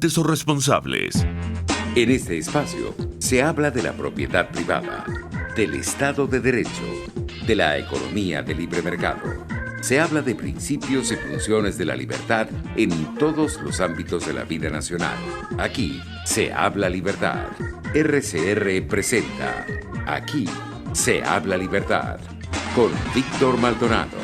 o responsables. En este espacio se habla de la propiedad privada, del Estado de Derecho, de la economía de libre mercado. Se habla de principios y funciones de la libertad en todos los ámbitos de la vida nacional. Aquí se habla libertad. RCR presenta Aquí se habla libertad con Víctor Maldonado.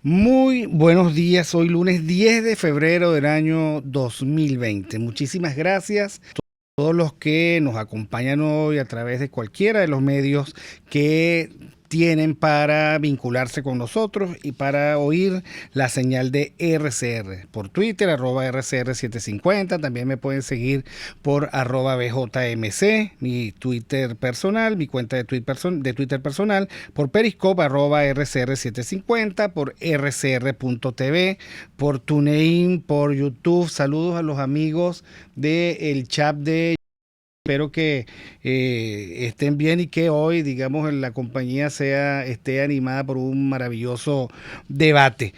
Muy buenos días, hoy lunes 10 de febrero del año 2020. Muchísimas gracias a todos los que nos acompañan hoy a través de cualquiera de los medios que tienen para vincularse con nosotros y para oír la señal de RCR. Por Twitter, @RCR750. También me pueden seguir por @BJMC, mi Twitter personal, mi cuenta de Twitter personal. Por Periscope, @RCR750. Por RCR.tv. Por TuneIn, por YouTube. Saludos a los amigos del chat de... Espero que estén bien y que hoy, digamos, la compañía esté animada por un maravilloso debate.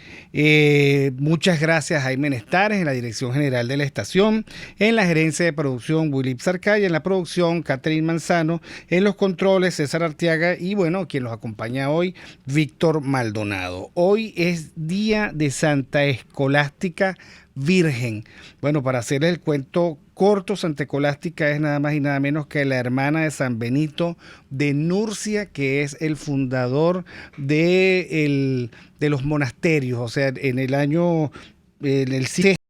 Muchas gracias a Jaime Nestares en la dirección general de la estación, en la gerencia de producción Wilip Sarcaya, en la producción Catherine Manzano, en los controles César Arteaga y bueno, quien los acompaña hoy, Víctor Maldonado. Hoy es día de Santa Escolástica Virgen. Bueno, para hacer el cuento corto, Santa Escolástica es nada más y nada menos que la hermana de San Benito de Nurcia, que es el fundador de los monasterios. O sea, en el sexto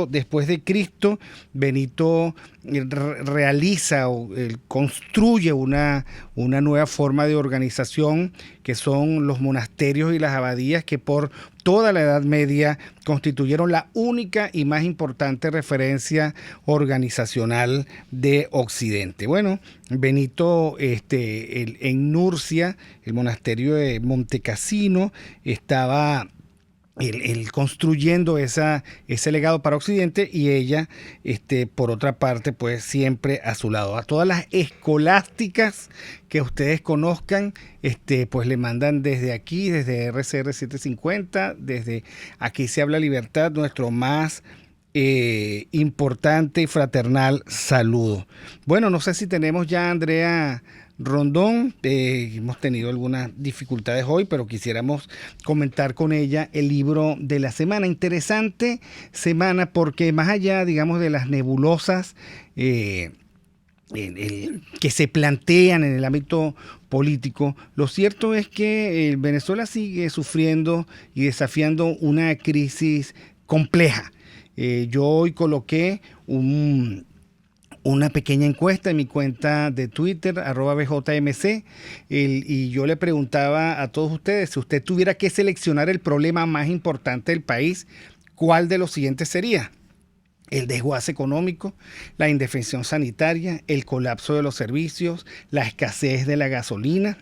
después de Cristo, Benito realiza o construye una nueva forma de organización que son los monasterios y las abadías, que por toda la Edad Media constituyeron la única y más importante referencia organizacional de Occidente. Bueno, Benito en Nurcia, el monasterio de Montecassino, estaba él construyendo ese legado para Occidente y ella, por otra parte, pues siempre a su lado. A todas las escolásticas que ustedes conozcan, pues le mandan desde aquí, desde RCR 750, desde Aquí se habla libertad, nuestro más importante y fraternal saludo. Bueno, no sé si tenemos ya a Andrea Rondón. Hemos tenido algunas dificultades hoy, pero quisiéramos comentar con ella el libro de la semana. Interesante semana porque más allá, digamos, de las nebulosas que se plantean en el ámbito político, lo cierto es que Venezuela sigue sufriendo y desafiando una crisis compleja. Yo hoy coloqué una pequeña encuesta en mi cuenta de Twitter, @BJMC, y yo le preguntaba a todos ustedes, si usted tuviera que seleccionar el problema más importante del país, ¿cuál de los siguientes sería? El desguace económico, la indefensión sanitaria, el colapso de los servicios, la escasez de la gasolina.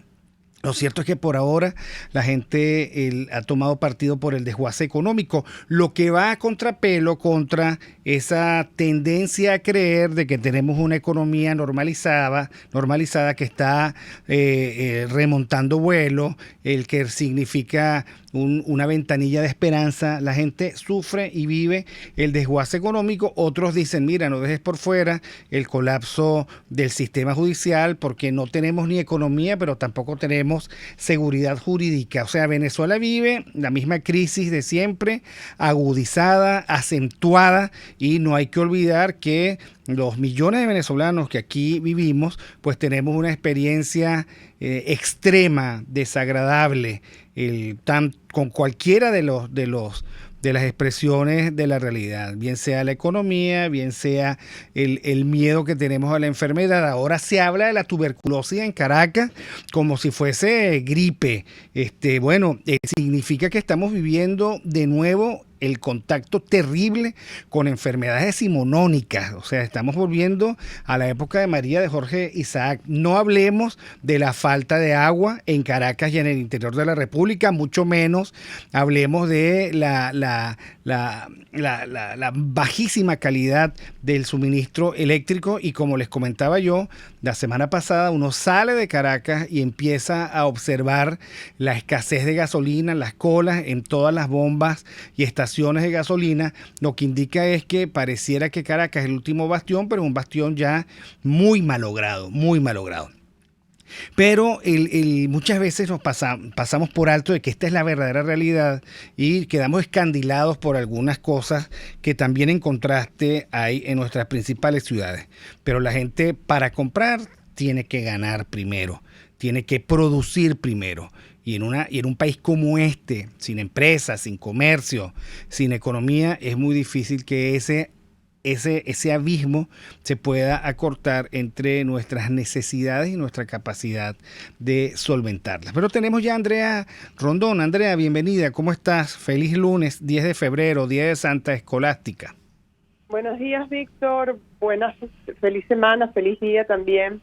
Lo cierto es que por ahora la gente ha tomado partido por el desguace económico, lo que va a contrapelo contra esa tendencia a creer de que tenemos una economía normalizada que está remontando vuelo, el que significa una ventanilla de esperanza. La gente sufre y vive el desguace económico. Otros dicen, mira, no dejes por fuera el colapso del sistema judicial porque no tenemos ni economía, pero tampoco tenemos seguridad jurídica. O sea, Venezuela vive la misma crisis de siempre, agudizada, acentuada, y no hay que olvidar que los millones de venezolanos que aquí vivimos, pues tenemos una experiencia extrema, desagradable, con cualquiera de las expresiones de la realidad, bien sea la economía, bien sea el miedo que tenemos a la enfermedad. Ahora se habla de la tuberculosis en Caracas como si fuese gripe. Significa que estamos viviendo de nuevo el contacto terrible con enfermedades decimonónicas. O sea, estamos volviendo a la época de María, de Jorge Isaac. No hablemos de la falta de agua en Caracas y en el interior de la República, mucho menos hablemos de la bajísima calidad del suministro eléctrico. Y como les comentaba yo, la semana pasada uno sale de Caracas y empieza a observar la escasez de gasolina, las colas en todas las bombas y estaciones estaciones de gasolina, lo que indica es que pareciera que Caracas es el último bastión, pero es un bastión ya muy malogrado, muy malogrado. Pero muchas veces pasamos por alto de que esta es la verdadera realidad y quedamos escandilados por algunas cosas que también en contraste hay en nuestras principales ciudades. Pero la gente para comprar tiene que ganar primero, tiene que producir primero. Y en un país como este, sin empresas, sin comercio, sin economía, es muy difícil que ese abismo se pueda acortar entre nuestras necesidades y nuestra capacidad de solventarlas. Pero tenemos ya a Andrea Rondón. Andrea, bienvenida. ¿Cómo estás? Feliz lunes, 10 de febrero, Día de Santa Escolástica. Buenos días, Víctor. Feliz semana, feliz día también.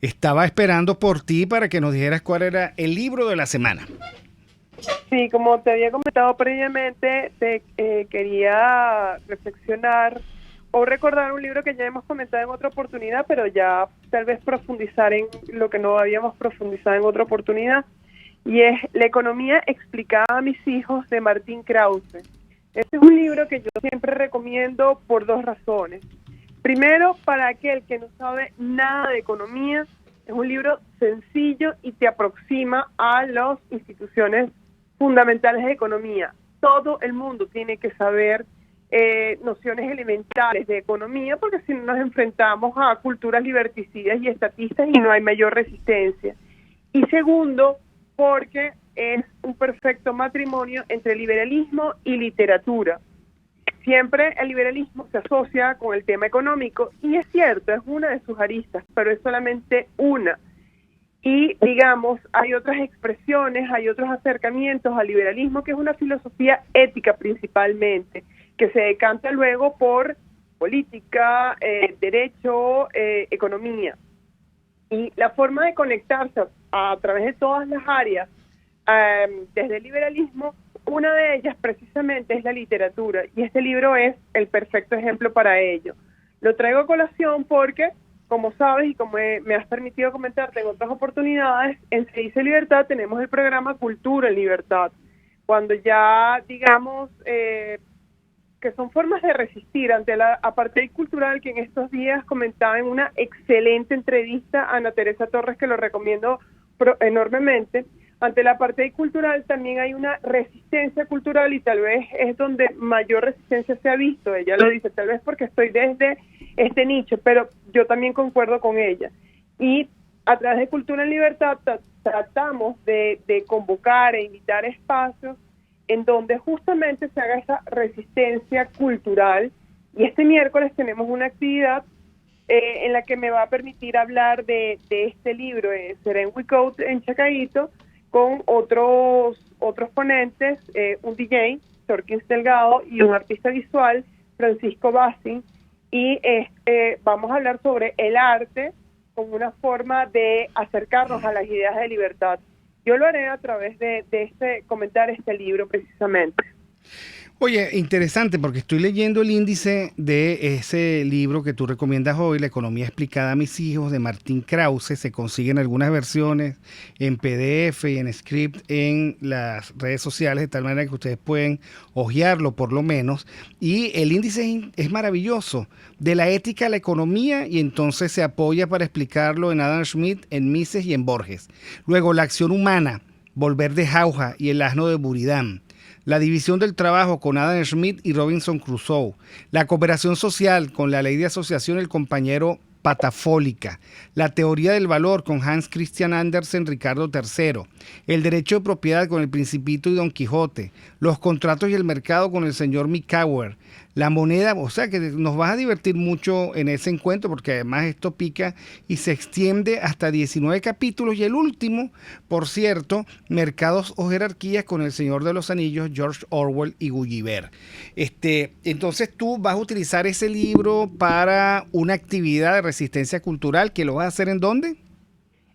Estaba esperando por ti para que nos dijeras cuál era el libro de la semana. Sí, como te había comentado previamente, quería reflexionar o recordar un libro que ya hemos comentado en otra oportunidad, pero ya tal vez profundizar en lo que no habíamos profundizado en otra oportunidad, y es La economía explicada a mis hijos, de Martín Krause. Este es un libro que yo siempre recomiendo por dos razones. Primero, para aquel que no sabe nada de economía, es un libro sencillo y te aproxima a las instituciones fundamentales de economía. Todo el mundo tiene que saber nociones elementales de economía, porque si no nos enfrentamos a culturas liberticidas y estatistas y no hay mayor resistencia. Y segundo, porque es un perfecto matrimonio entre liberalismo y literatura. Siempre el liberalismo se asocia con el tema económico, y es cierto, es una de sus aristas, pero es solamente una. Y, digamos, hay otras expresiones, hay otros acercamientos al liberalismo, que es una filosofía ética principalmente, que se decanta luego por política, derecho, economía. Y la forma de conectarse a través de todas las áreas, desde el liberalismo, una de ellas precisamente es la literatura, y este libro es el perfecto ejemplo para ello. Lo traigo a colación porque, como sabes y como me has permitido comentarte en otras oportunidades, en Se Dice Libertad tenemos el programa Cultura en Libertad, cuando ya, digamos, que son formas de resistir ante la apartheid cultural, que en estos días comentaba en una excelente entrevista a Ana Teresa Torres, que lo recomiendo enormemente. Ante la apartheid cultural también hay una resistencia cultural, y tal vez es donde mayor resistencia se ha visto. Ella lo dice, tal vez porque estoy desde este nicho, pero yo también concuerdo con ella. Y a través de Cultura en Libertad tratamos de convocar e invitar espacios en donde justamente se haga esa resistencia cultural. Y este miércoles tenemos una actividad en la que me va a permitir hablar de este libro, será en Wicout, en Chacaíto, con otros ponentes, un DJ, Torkins Delgado, y un artista visual, Francisco Bassin, y vamos a hablar sobre el arte como una forma de acercarnos a las ideas de libertad. Yo lo haré a través de comentar este libro precisamente. Oye, interesante, porque estoy leyendo el índice de ese libro que tú recomiendas hoy, La economía explicada a mis hijos, de Martín Krause. Se consiguen algunas versiones en PDF y en script en las redes sociales, de tal manera que ustedes pueden hojearlo por lo menos. Y el índice es maravilloso, de la ética a la economía, y entonces se apoya para explicarlo en Adam Smith, en Mises y en Borges. Luego, la acción humana, Volver de Jauja y El asno de Buridán. La división del trabajo, con Adam Smith y Robinson Crusoe. La cooperación social, con La ley de asociación y el compañero Patafólica. La teoría del valor, con Hans Christian Andersen, Ricardo III. El derecho de propiedad, con El Principito y Don Quijote. Los contratos y el mercado, con el señor Mikauer. La moneda, o sea que nos vas a divertir mucho en ese encuentro, porque además esto pica y se extiende hasta 19 capítulos. Y el último, por cierto, Mercados o Jerarquías, con El Señor de los Anillos, George Orwell y Gulliver. Entonces tú vas a utilizar ese libro para una actividad de resistencia cultural, que lo vas a hacer ¿en dónde?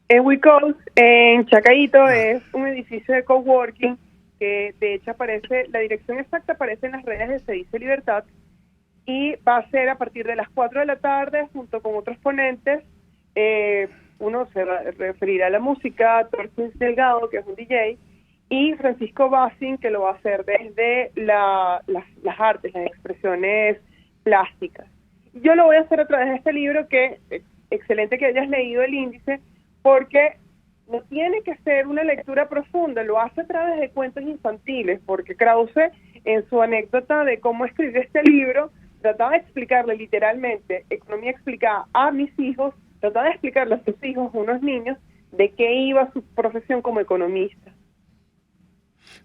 En Wicout, en Chacaíto. Es un edificio de coworking que de hecho aparece, la dirección exacta aparece en las redes de Se Dice Libertad, y va a ser a partir de las 4 de la tarde junto con otros ponentes. Uno se referirá a la música, Torkins Delgado, que es un DJ, y Francisco Bassin, que lo va a hacer desde las artes, las expresiones plásticas. Yo lo voy a hacer a través de este libro, que excelente que hayas leído el índice, porque no tiene que ser una lectura profunda, lo hace a través de cuentos infantiles, porque Krause, en su anécdota de cómo escribió este libro, trataba de explicarle literalmente, economía explicada a mis hijos, trataba de explicarle a sus hijos, unos niños, de qué iba su profesión como economista.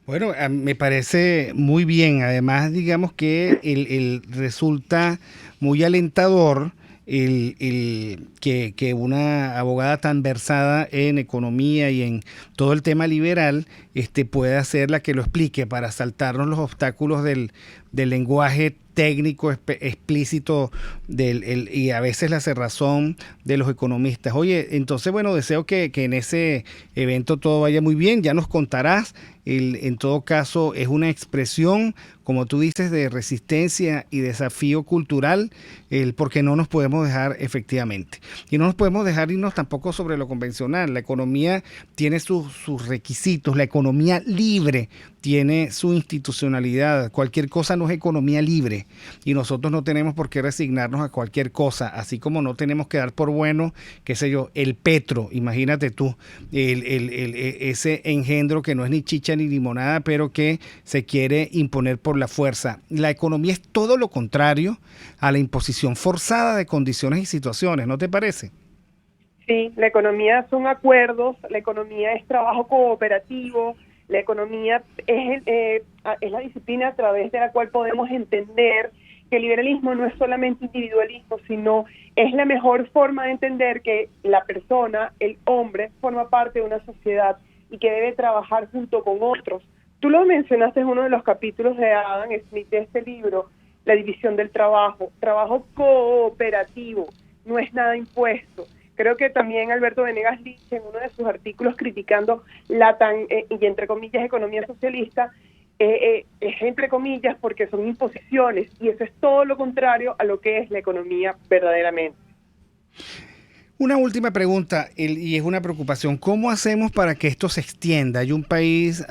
Bueno, me parece muy bien. Además, digamos que el resulta muy alentador que una abogada tan versada en economía y en todo el tema liberal pueda ser la que lo explique para saltarnos los obstáculos del lenguaje técnico explícito y a veces la cerrazón de los economistas. Oye, entonces, bueno, deseo que en ese evento todo vaya muy bien. Ya nos contarás. En todo caso, es una expresión, como tú dices, de resistencia y desafío cultural, porque no nos podemos dejar efectivamente. Y no nos podemos dejar irnos tampoco sobre lo convencional. La economía tiene sus requisitos, la economía libre tiene su institucionalidad. Cualquier cosa no es economía libre y nosotros no tenemos por qué resignarnos a cualquier cosa, así como no tenemos que dar por bueno, qué sé yo, el petro, imagínate tú, ese engendro que no es ni chicha ni limonada, pero que se quiere imponer por la fuerza. La economía es todo lo contrario a la imposición forzada de condiciones y situaciones, ¿no te parece? Sí, la economía son acuerdos, la economía es trabajo cooperativo, la economía es la disciplina a través de la cual podemos entender que el liberalismo no es solamente individualismo, sino es la mejor forma de entender que la persona, el hombre, forma parte de una sociedad y que debe trabajar junto con otros. Tú lo mencionaste en uno de los capítulos de Adam Smith de este libro, la división del trabajo cooperativo, no es nada impuesto. Creo que también Alberto Venegas Lynch, en uno de sus artículos criticando la y entre comillas, economía socialista, es entre comillas porque son imposiciones, y eso es todo lo contrario a lo que es la economía verdaderamente. Una última pregunta, y es una preocupación. ¿Cómo hacemos para que esto se extienda? Hay un país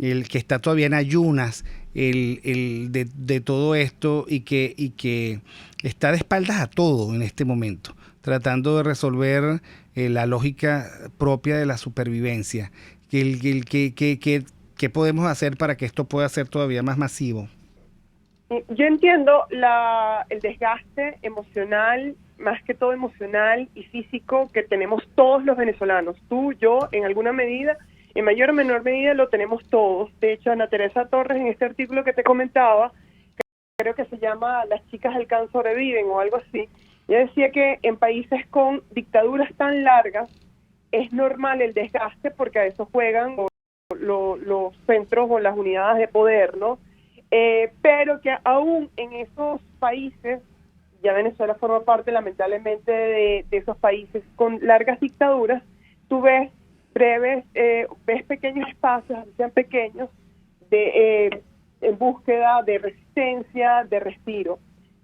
el que está todavía en ayunas de todo esto y que está de espaldas a todo en este momento, tratando de resolver la lógica propia de la supervivencia. ¿Qué podemos hacer para que esto pueda ser todavía más masivo? Yo entiendo el desgaste emocional, más que todo emocional y físico, que tenemos todos los venezolanos. Tú, yo, en alguna medida, en mayor o menor medida, lo tenemos todos. De hecho, Ana Teresa Torres, en este artículo que te comentaba, creo que se llama Las chicas del can sobreviven o algo así, ella decía que en países con dictaduras tan largas es normal el desgaste porque a eso juegan los centros o las unidades de poder, ¿no? Pero que aún en esos países, ya Venezuela forma parte lamentablemente de esos países con largas dictaduras, tú ves ves pequeños espacios, sean pequeños, en búsqueda de resistencia, de respiro.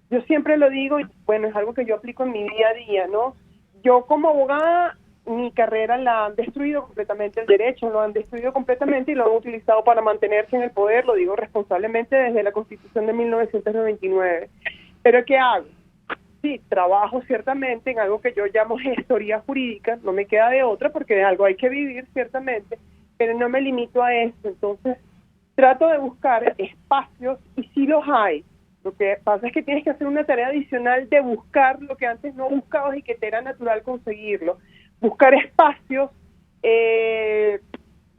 Yo siempre lo digo, y bueno, es algo que yo aplico en mi día a día, ¿no? Yo como abogada, mi carrera la han destruido completamente, el derecho lo han destruido completamente y lo han utilizado para mantenerse en el poder, lo digo responsablemente desde la Constitución de 1999. ¿Pero qué hago? Sí, trabajo ciertamente en algo que yo llamo gestoría jurídica, no me queda de otra porque de algo hay que vivir ciertamente, pero no me limito a eso. Entonces trato de buscar espacios y sí los hay. Lo que pasa es que tienes que hacer una tarea adicional de buscar lo que antes no buscabas y que te era natural conseguirlo. Buscar espacios,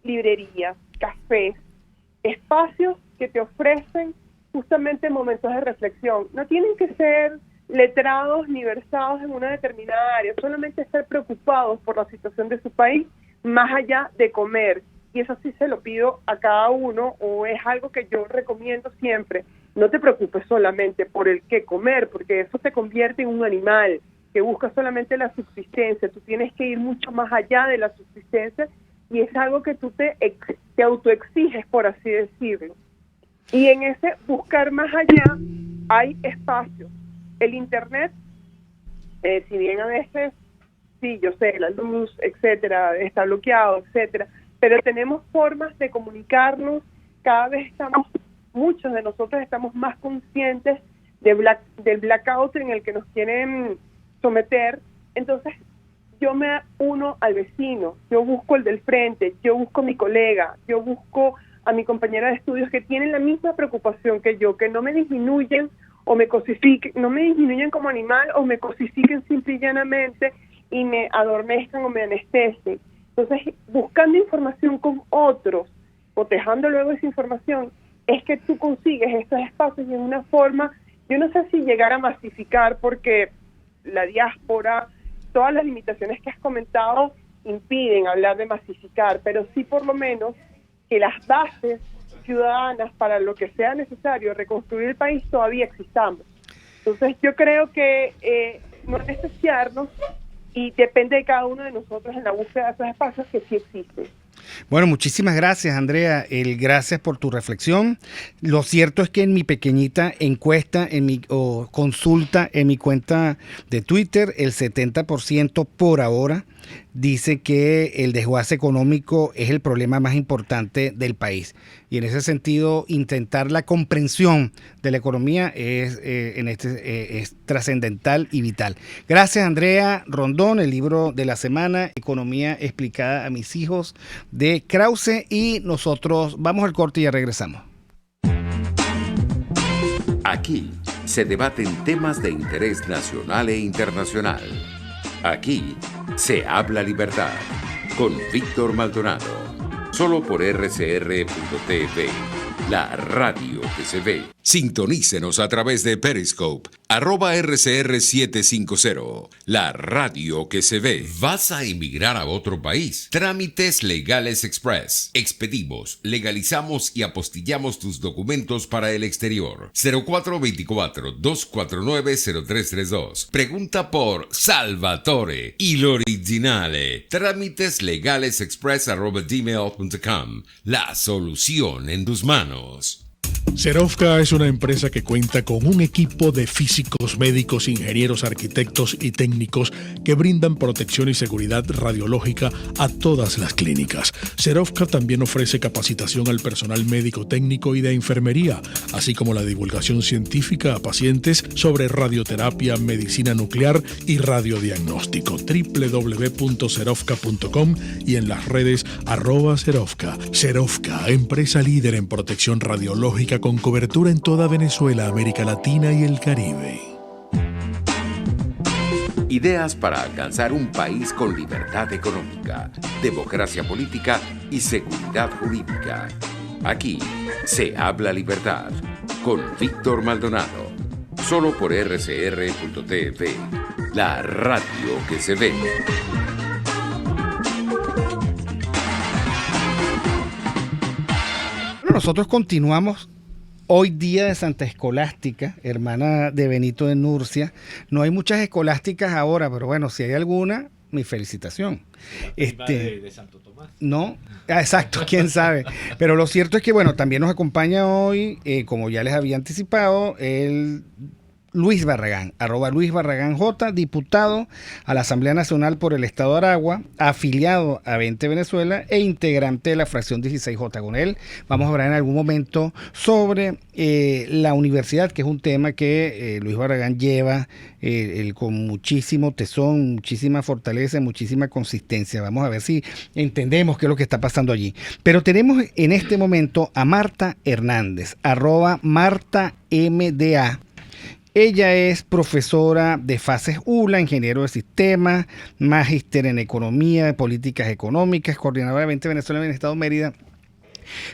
librerías, cafés, espacios que te ofrecen justamente momentos de reflexión. No tienen que ser letrados ni versados en una determinada área, solamente estar preocupados por la situación de su país, más allá de comer. Y eso sí se lo pido a cada uno, o es algo que yo recomiendo siempre. No te preocupes solamente por el qué comer, porque eso te convierte en un animal que busca solamente la subsistencia. Tú tienes que ir mucho más allá de la subsistencia y es algo que tú te autoexiges, por así decirlo. Y en ese buscar más allá hay espacios. El Internet, si bien a veces, sí, yo sé, la luz, etcétera, está bloqueado, etcétera, pero tenemos formas de comunicarnos, cada vez muchos de nosotros estamos más conscientes del blackout en el que nos quieren someter. Entonces yo me uno al vecino, yo busco el del frente, yo busco a mi colega, yo busco a mi compañera de estudios que tienen la misma preocupación que yo, que no me disminuyen o me cosifiquen, no me disminuyen como animal o me cosifiquen simple y llanamente y me adormezcan o me anestesien. Entonces, buscando información con otros, cotejando luego esa información, es que tú consigues estos espacios y en una forma, yo no sé si llegar a masificar, porque la diáspora, todas las limitaciones que has comentado impiden hablar de masificar, pero sí por lo menos que las bases ciudadanas para lo que sea necesario reconstruir el país todavía existamos. Entonces yo creo que no anestesiarnos, y depende de cada uno de nosotros en la búsqueda de esos espacios que sí existen. Bueno, muchísimas gracias, Andrea. Gracias por tu reflexión. Lo cierto es que en mi pequeñita encuesta, consulta en mi cuenta de Twitter, el 70% por ahora dice que el desguace económico es el problema más importante del país. Y en ese sentido, intentar la comprensión de la economía es trascendental y vital. Gracias, Andrea Rondón. El libro de la semana, Economía explicada a mis hijos, de Krause. Y nosotros vamos al corte y ya regresamos. Aquí se debaten temas de interés nacional e internacional. Aquí se habla libertad con Víctor Maldonado. Solo por RCR.tv, la radio que se ve. Sintonícenos a través de Periscope, @RCR750, la radio que se ve. ¿Vas a emigrar a otro país? Trámites Legales Express. Expedimos, legalizamos y apostillamos tus documentos para el exterior. 0424-249-0332. Pregunta por Salvatore y l'originale. Trámites Legales Express @gmail.com. La solución en tus manos. Serovka es una empresa que cuenta con un equipo de físicos, médicos, ingenieros, arquitectos y técnicos que brindan protección y seguridad radiológica a todas las clínicas. Serovka también ofrece capacitación al personal médico, técnico y de enfermería, así como la divulgación científica a pacientes sobre radioterapia, medicina nuclear y radiodiagnóstico. www.serovka.com y en las redes @Serovka. Serovka, empresa líder en protección radiológica con cobertura en toda Venezuela, América Latina y el Caribe. Ideas para alcanzar un país con libertad económica, democracia política y seguridad jurídica. Aquí se habla libertad con Víctor Maldonado. Solo por RCR.tv, la radio que se ve. Nosotros continuamos hoy día de Santa Escolástica, hermana de Benito de Nurcia. No hay muchas escolásticas ahora, pero bueno, si hay alguna, mi felicitación. De Santo Tomás. No, exacto, quién sabe. Pero lo cierto es que, bueno, también nos acompaña hoy, como ya les había anticipado, el Luis Barragán, @LuisBarragánJ, diputado a la Asamblea Nacional por el Estado de Aragua, afiliado a 20 Venezuela e integrante de la fracción 16J. Con él vamos a hablar en algún momento sobre la universidad, que es un tema que Luis Barragán lleva con muchísimo tesón, muchísima fortaleza, muchísima consistencia. Vamos a ver si entendemos qué es lo que está pasando allí. Pero tenemos en este momento a Marta Hernández, @MartaMDA. Ella es profesora de FACES ULA, ingeniero de sistemas, magíster en economía, políticas económicas, coordinadora de 20 Venezuela en el estado de Mérida.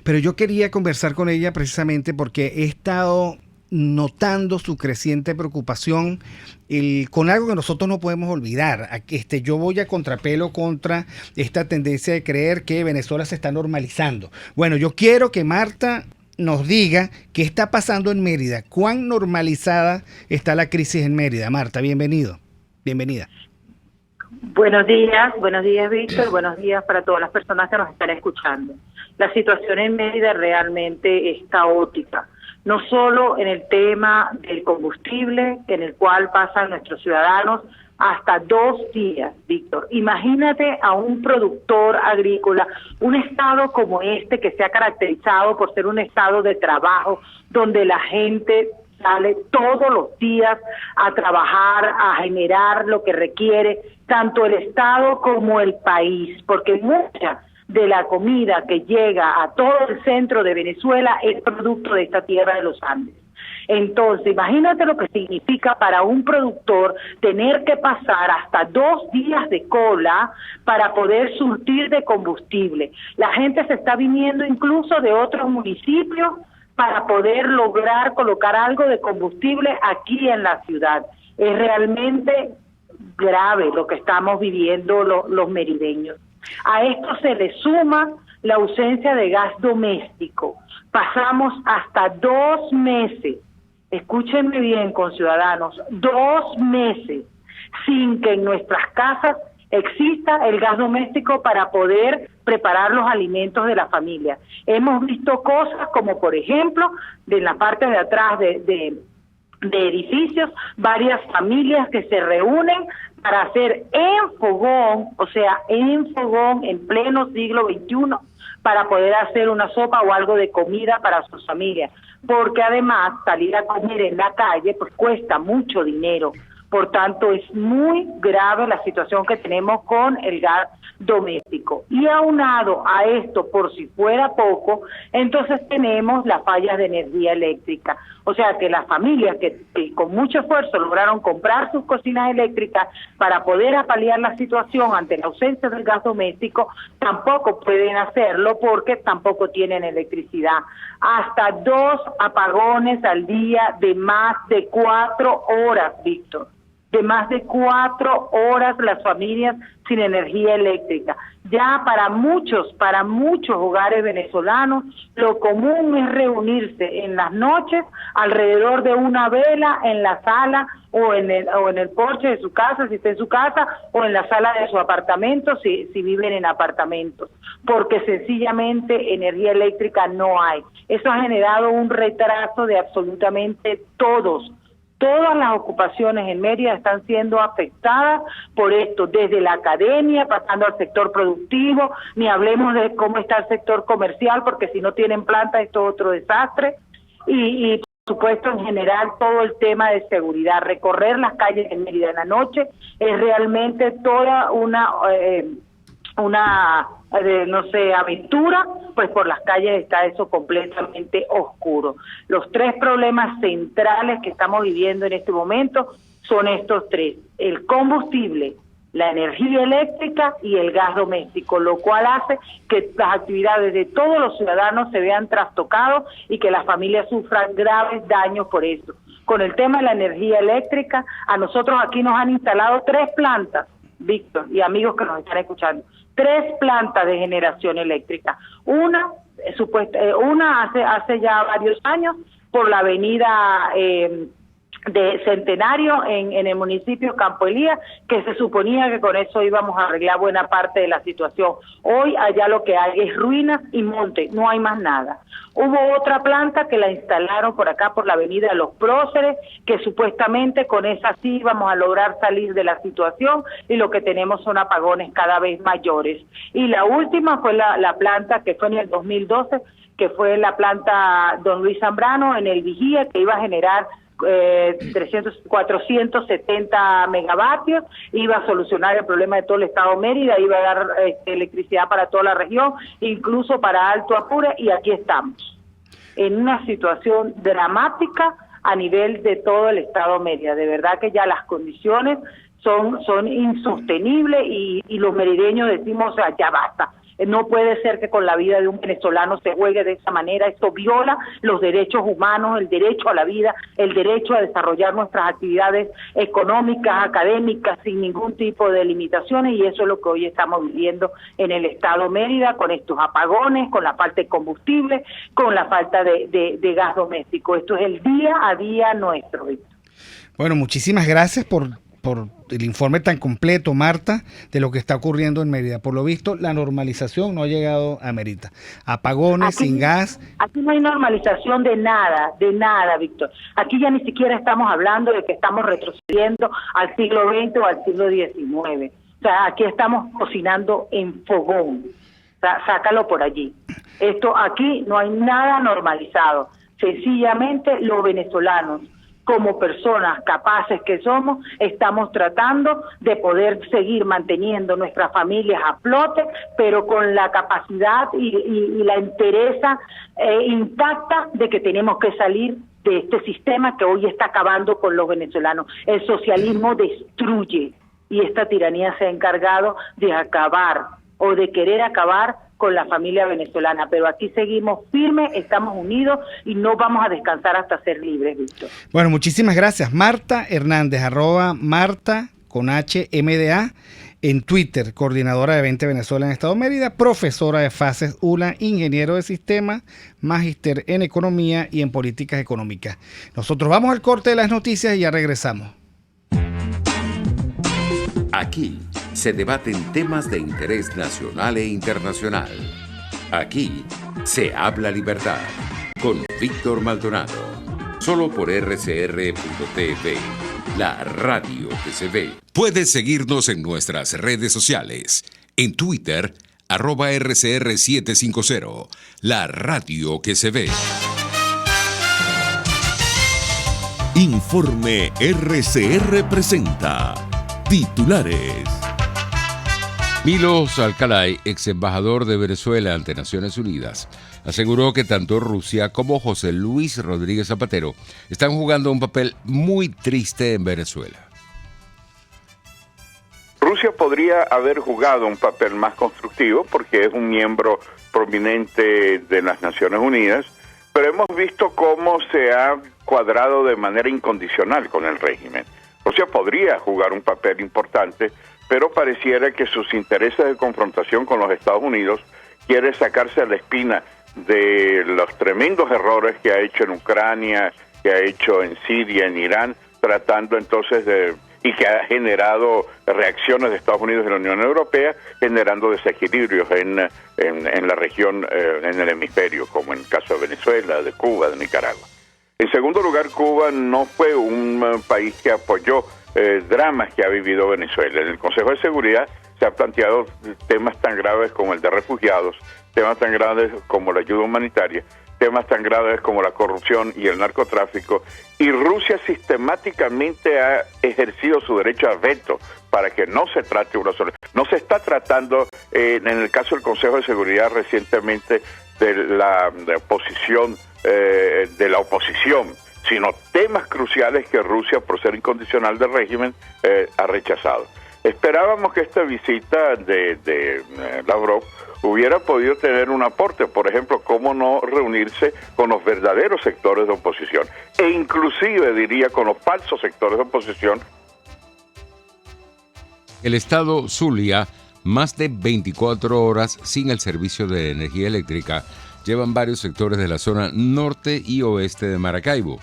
Pero yo quería conversar con ella precisamente porque he estado notando su creciente preocupación con algo que nosotros no podemos olvidar. Yo voy a contrapelo contra esta tendencia de creer que Venezuela se está normalizando. Bueno, yo quiero que Marta nos diga qué está pasando en Mérida, cuán normalizada está la crisis en Mérida. Marta, bienvenida. Buenos días, Víctor, buenos días para todas las personas que nos están escuchando. La situación en Mérida realmente es caótica, no solo en el tema del combustible, en el cual pasan nuestros ciudadanos hasta 2 días, Víctor. Imagínate a un productor agrícola, un estado como este que se ha caracterizado por ser un estado de trabajo, donde la gente sale todos los días a trabajar, a generar lo que requiere tanto el estado como el país, porque mucha de la comida que llega a todo el centro de Venezuela es producto de esta tierra de los Andes. Entonces, imagínate lo que significa para un productor tener que pasar hasta 2 días de cola para poder surtir de combustible. La gente se está viniendo incluso de otros municipios para poder lograr colocar algo de combustible aquí en la ciudad. Es realmente grave lo que estamos viviendo los merideños. A esto se le suma la ausencia de gas doméstico. Pasamos hasta 2 meses. Escúchenme bien, conciudadanos, 2 meses sin que en nuestras casas exista el gas doméstico para poder preparar los alimentos de la familia. Hemos visto cosas como, por ejemplo, de la parte de atrás de edificios, varias familias que se reúnen para hacer en fogón, o sea, en fogón en pleno siglo XXI, para poder hacer una sopa o algo de comida para sus familias, porque además salir a comer en la calle pues cuesta mucho dinero. Por tanto, es muy grave la situación que tenemos con el gas doméstico. Y aunado a esto, por si fuera poco, entonces tenemos las fallas de energía eléctrica. O sea que las familias que con mucho esfuerzo lograron comprar sus cocinas eléctricas para poder paliar la situación ante la ausencia del gas doméstico, tampoco pueden hacerlo porque tampoco tienen electricidad. Hasta 2 apagones al día de más de 4 horas, Víctor. De más de 4 horas las familias sin energía eléctrica. Ya para muchos hogares venezolanos, lo común es reunirse en las noches alrededor de una vela en la sala o en el porche de su casa, si está en su casa, o en la sala de su apartamento, si viven en apartamentos, porque sencillamente energía eléctrica no hay. Eso ha generado un retraso de absolutamente todos. Todas las ocupaciones en Mérida están siendo afectadas por esto, desde la academia, pasando al sector productivo, ni hablemos de cómo está el sector comercial, porque si no tienen planta esto es otro desastre, y por supuesto en general todo el tema de seguridad. Recorrer las calles en Mérida en la noche es realmente toda una aventura, pues por las calles está eso completamente oscuro. Los 3 problemas centrales que estamos viviendo en este momento son estos 3: el combustible, la energía eléctrica y el gas doméstico, lo cual hace que las actividades de todos los ciudadanos se vean trastocados y que las familias sufran graves daños por eso. Con el tema de la energía eléctrica, a nosotros aquí nos han instalado 3 plantas, Víctor, y amigos que nos están escuchando, 3 plantas de generación eléctrica. Una hace ya varios años por la avenida de Centenario en el municipio de Campo Elías, que se suponía que con eso íbamos a arreglar buena parte de la situación. Hoy allá lo que hay es ruinas y monte, no hay más nada. Hubo otra planta que la instalaron por acá por la avenida de los Próceres, que supuestamente con esa sí íbamos a lograr salir de la situación, y lo que tenemos son apagones cada vez mayores. Y la última fue la planta que fue en el 2012, que fue la planta Don Luis Zambrano en el Vigía, que iba a generar 470 megavatios, iba a solucionar el problema de todo el estado de Mérida, iba a dar electricidad para toda la región, incluso para Alto Apure, y aquí estamos, en una situación dramática a nivel de todo el estado de Mérida. De verdad que ya las condiciones son insostenibles y los merideños decimos, o sea, ya basta. No puede ser que con la vida de un venezolano se juegue de esa manera. Esto viola los derechos humanos, el derecho a la vida, el derecho a desarrollar nuestras actividades económicas, académicas, sin ningún tipo de limitaciones, y eso es lo que hoy estamos viviendo en el estado de Mérida, con estos apagones, con la falta de combustible, con la falta de gas doméstico. Esto es el día a día nuestro, Víctor. Bueno, muchísimas gracias por el informe tan completo, Marta, de lo que está ocurriendo en Mérida. Por lo visto, la normalización no ha llegado a Mérida. Apagones, sin gas. Aquí no hay normalización de nada, Víctor. Aquí ya ni siquiera estamos hablando de que estamos retrocediendo al siglo XX o al siglo XIX. O sea, aquí estamos cocinando en fogón. O sea, sácalo por allí. Esto aquí no hay nada normalizado. Sencillamente los venezolanos, como personas capaces que somos, estamos tratando de poder seguir manteniendo nuestras familias a flote, pero con la capacidad y la entereza intacta de que tenemos que salir de este sistema que hoy está acabando con los venezolanos. El socialismo destruye y esta tiranía se ha encargado de acabar o de querer acabar con la familia venezolana, pero aquí seguimos firmes, estamos unidos y no vamos a descansar hasta ser libres, Víctor. Bueno, muchísimas gracias. Marta Hernández, @Marta con HMDA en Twitter, coordinadora de 20 Venezuela en Estado Mérida, profesora de FACES ULA, ingeniero de sistemas, magíster en economía y en políticas económicas. Nosotros vamos al corte de las noticias y ya regresamos. Aquí se debaten temas de interés nacional e internacional. Aquí se habla libertad con Víctor Maldonado. Solo por rcr.tv, la radio que se ve. Puedes seguirnos en nuestras redes sociales. En Twitter, @RCR750, la radio que se ve. Informe RCR presenta titulares. Milos Alcalay, ex embajador de Venezuela ante Naciones Unidas, aseguró que tanto Rusia como José Luis Rodríguez Zapatero están jugando un papel muy triste en Venezuela. Rusia podría haber jugado un papel más constructivo porque es un miembro prominente de las Naciones Unidas, pero hemos visto cómo se ha cuadrado de manera incondicional con el régimen. Rusia podría jugar un papel importante, pero pareciera que sus intereses de confrontación con los Estados Unidos quiere sacarse a la espina de los tremendos errores que ha hecho en Ucrania, que ha hecho en Siria, en Irán, tratando entonces y que ha generado reacciones de Estados Unidos y la Unión Europea, generando desequilibrios en la región, en el hemisferio, como en el caso de Venezuela, de Cuba, de Nicaragua. En segundo lugar, Cuba no fue un país que apoyó dramas que ha vivido Venezuela. En el Consejo de Seguridad se han planteado temas tan graves como el de refugiados, temas tan graves como la ayuda humanitaria, temas tan graves como la corrupción y el narcotráfico, y Rusia sistemáticamente ha ejercido su derecho a veto para que no se trate una sola. No se está tratando, en el caso del Consejo de Seguridad recientemente, de la posición de la oposición, sino temas cruciales que Rusia, por ser incondicional del régimen, ha rechazado. Esperábamos que esta visita de Lavrov hubiera podido tener un aporte, por ejemplo, cómo no reunirse con los verdaderos sectores de oposición, e inclusive, diría, con los falsos sectores de oposición. El estado Zulia, más de 24 horas sin el servicio de energía eléctrica, llevan varios sectores de la zona norte y oeste de Maracaibo.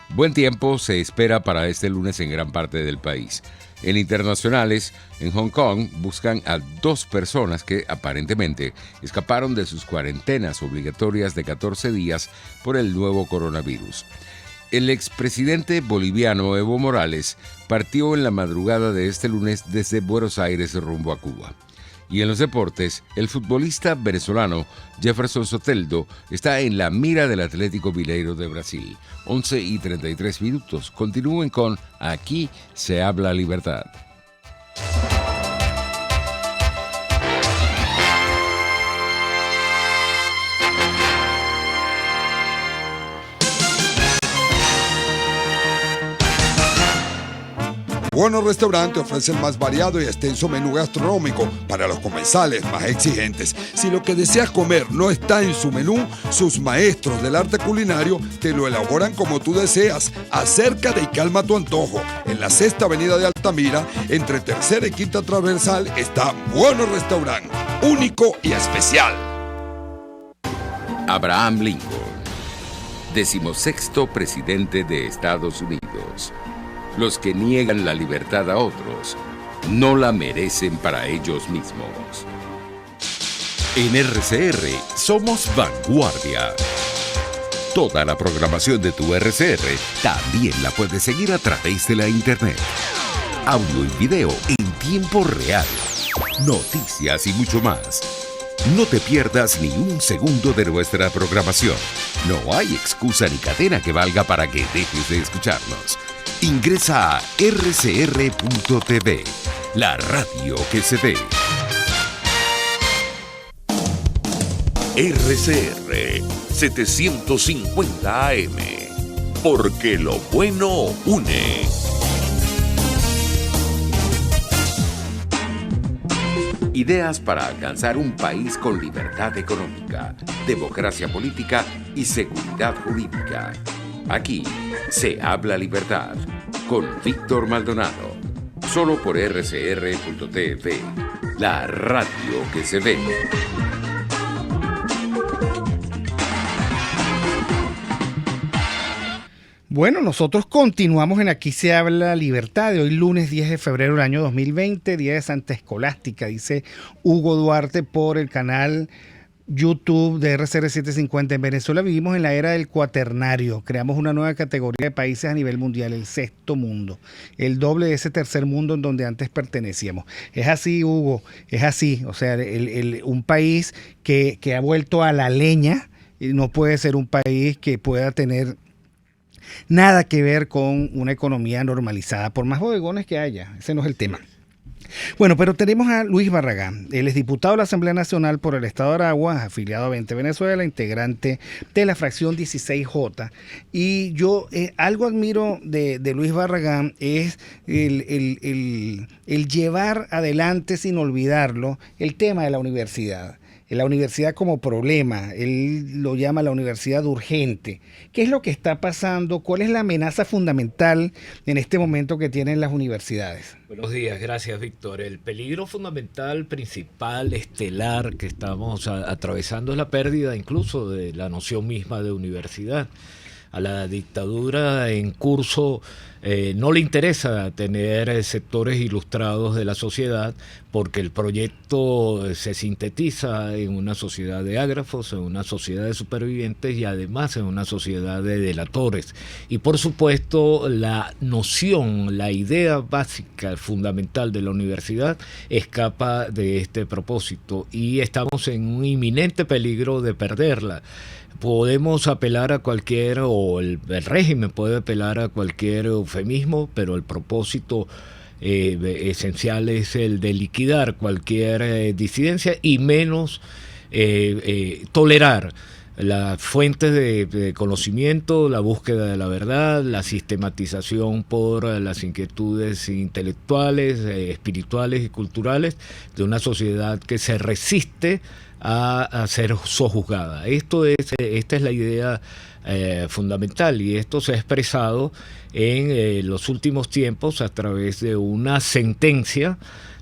Buen tiempo se espera para este lunes en gran parte del país. En internacionales, en Hong Kong buscan a 2 personas que aparentemente escaparon de sus cuarentenas obligatorias de 14 días por el nuevo coronavirus. El expresidente boliviano Evo Morales partió en la madrugada de este lunes desde Buenos Aires rumbo a Cuba. Y en los deportes, el futbolista venezolano Jefferson Soteldo está en la mira del Atlético Mineiro de Brasil. 11:33. Continúen con Aquí se habla libertad. Buenos Restaurante ofrece el más variado y extenso menú gastronómico para los comensales más exigentes. Si lo que deseas comer no está en su menú, sus maestros del arte culinario te lo elaboran como tú deseas. Acércate y calma tu antojo. En la 6ª Avenida de Altamira, entre 3ª y 5ª Transversal, está Buenos Restaurante, único y especial. Abraham Lincoln, 16º presidente de Estados Unidos. Los que niegan la libertad a otros no la merecen para ellos mismos. En RCR somos vanguardia. Toda la programación de tu RCR también la puedes seguir a través de la internet. Audio y video en tiempo real. Noticias y mucho más. No te pierdas ni un segundo de nuestra programación. No hay excusa ni cadena que valga para que dejes de escucharnos. Ingresa a rcr.tv, la radio que se ve. RCR 750 AM, porque lo bueno une. Ideas para alcanzar un país con libertad económica, democracia política y seguridad jurídica. Aquí se habla libertad con Víctor Maldonado. Solo por rcr.tv, la radio que se ve. Bueno, nosotros continuamos en Aquí se habla libertad de hoy lunes 10 de febrero del año 2020, día de Santa Escolástica, dice Hugo Duarte por el canal YouTube de RCR 750. En Venezuela vivimos en la era del cuaternario, creamos una nueva categoría de países a nivel mundial, el sexto mundo, el doble de ese tercer mundo en donde antes pertenecíamos. Es así, Hugo, es así, o sea, un país que ha vuelto a la leña, y no puede ser un país que pueda tener nada que ver con una economía normalizada, por más bodegones que haya. Ese no es el tema. Bueno, pero tenemos a Luis Barragán. Él es diputado de la Asamblea Nacional por el Estado de Aragua, afiliado a 20 Venezuela, integrante de la fracción 16J. Y yo algo admiro de Luis Barragán es el llevar adelante, sin olvidarlo, el tema de la universidad. La universidad como problema, él lo llama la universidad urgente. ¿Qué es lo que está pasando? ¿Cuál es la amenaza fundamental en este momento que tienen las universidades? Buenos días, gracias Víctor. El peligro fundamental, principal, estelar que estamos atravesando es la pérdida incluso de la noción misma de universidad. A la dictadura en curso no le interesa tener sectores ilustrados de la sociedad porque el proyecto se sintetiza en una sociedad de ágrafos, en una sociedad de supervivientes y además en una sociedad de delatores. Y por supuesto la noción, la idea básica, fundamental de la universidad escapa de este propósito y estamos en un inminente peligro de perderla. Podemos apelar a cualquier, o el régimen puede apelar a cualquier eufemismo, pero el propósito esencial es el de liquidar cualquier disidencia y menos tolerar las fuentes de conocimiento, la búsqueda de la verdad, la sistematización por las inquietudes intelectuales, espirituales y culturales de una sociedad que se resiste a ser sojuzgada. Esta es la idea fundamental y esto se ha expresado en los últimos tiempos a través de una sentencia